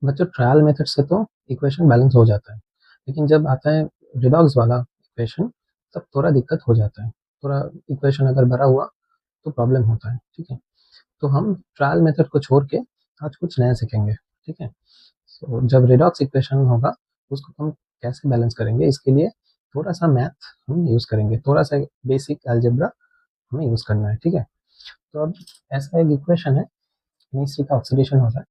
बच्चों trial method से तो इक्वेशन बैलेंस हो जाता है, लेकिन जब आता है रिडॉक्स वाला इक्वेशन तब थोड़ा दिक्कत हो जाता है। थोड़ा इक्वेशन अगर भरा हुआ तो प्रॉब्लम होता है, ठीक है। तो हम ट्रायल मेथड को छोड़ के आज कुछ नया सीखेंगे, ठीक है। तो जब रिडॉक्स इक्वेशन होगा उसको हम कैसे बैलेंस करेंगे, इसके लिए थोड़ा सा मैथ हम यूज़ करेंगे, थोड़ा सा बेसिक अलजेब्रा हमें यूज़ करना है, ठीक है। तो अब ऐसा एक इक्वेशन है, केमिस्ट्री का ऑक्सीडेशन होता है।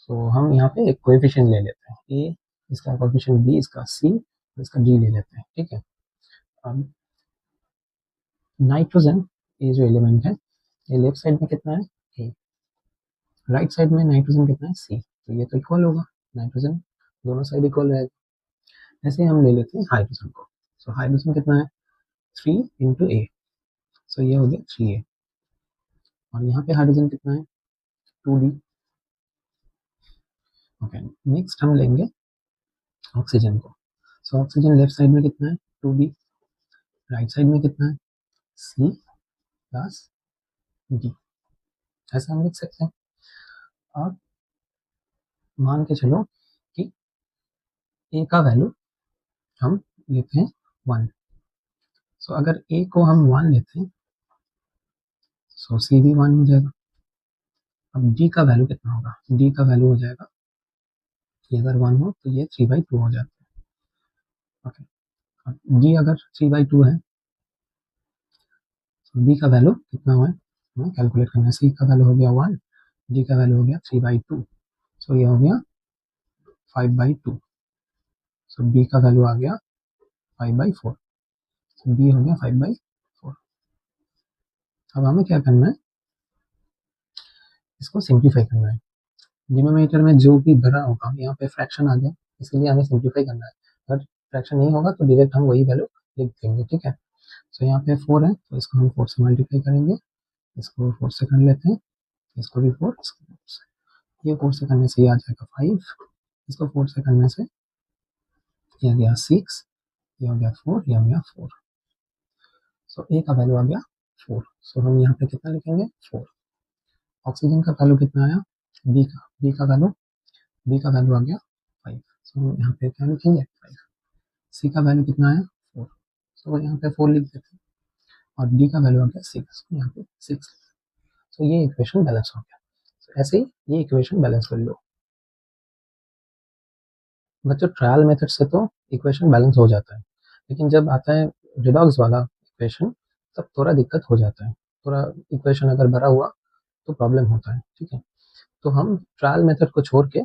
तो हम यहाँ पे एक कोएफिशिएंट ले लेते हैं ए, इसका कोएफिशिएंट बी, इसका सी, इसका डी ले लेते हैं, ठीक है। अब नाइट्रोजन ये जो एलिमेंट है ये लेफ्ट साइड में कितना है ए, राइट साइड में नाइट्रोजन कितना है सी, तो ये तो इक्वल होगा, नाइट्रोजन दोनों साइड इक्वल रहेगा। ऐसे ही हम ले लेते हैं हाइड्रोजन को। सो हाइड्रोजन कितना है 3 × ए, सो ये हो गया 3a। और यहाँ पे हाइड्रोजन कितना है 2d। ओके, नेक्स्ट हम लेंगे ऑक्सीजन को। सो ऑक्सीजन लेफ्ट साइड में कितना है 2b, राइट साइड में कितना है सी प्लस डी, ऐसा हम लिख सकते हैं। अब मान के चलो कि ए का वैल्यू हम लेते हैं 1। सो अगर ए को हम 1 लेते हैं सो सी भी 1 हो जाएगा। अब डी का वैल्यू कितना होगा, डी का वैल्यू हो जाएगा, ये अगर 1 हो तो ये 3/2 हो जाता है। ओके, अब डी अगर 3/2 है तो डी का वैल्यू कितना हुआ है हमें कैलकुलेट करना है। सी का वैल्यू हो गया 1, डी का वैल्यू हो गया 3/2, सो ये हो गया 5/2। सो बी का वैल्यू आ गया 5/4, बी हो गया 5/4। अब हमें क्या करना है, इसको सिंप्लीफाई करना है। डिनोमिनेटर में जो भी भरा होगा यहाँ पे फ्रैक्शन आ गया, इसलिए हमें सिंप्लीफाई करना है। अगर फ्रैक्शन नहीं होगा तो डायरेक्ट हम वही वैल्यू लिख देंगे, ठीक है। सो यहाँ पे 4 है तो इसको हम 4 से मल्टीप्लाई करेंगे, इसको 4 से कर लेते हैं, इसको भी 4, इसको 4 से। ये 4 से करने से ये आ जाएगा 5, इसको 4 से करने से ये आ गया 6, ये हो गया 4, ये हो गया 4। सो ए का वैल्यू आ गया 4। सो हम यहाँ पे कितना लिखेंगे 4। ऑक्सीजन का वैल्यू कितना आया बी का वैल्यू आ गया 5। सो हम यहाँ पे क्या लिखेंगे 5। सी का वैल्यू कितना आया 4, सो यहाँ पे 4 लिख देते हैं। और डी का वैल्यू आ गया 6, यहाँ पे 6। सो ये इक्वेशन बैलेंस हो गया। so, ऐसे ही ये इक्वेशन बैलेंस कर लो। बच्चों ट्रायल मेथड से तो इक्वेशन बैलेंस हो जाता है, लेकिन जब आता है रिडॉक्स वाला इक्वेशन तब थोड़ा दिक्कत हो जाता है। थोड़ा इक्वेशन अगर भरा हुआ तो प्रॉब्लम होता है, ठीक है। तो हम ट्रायल मेथड को छोड़ के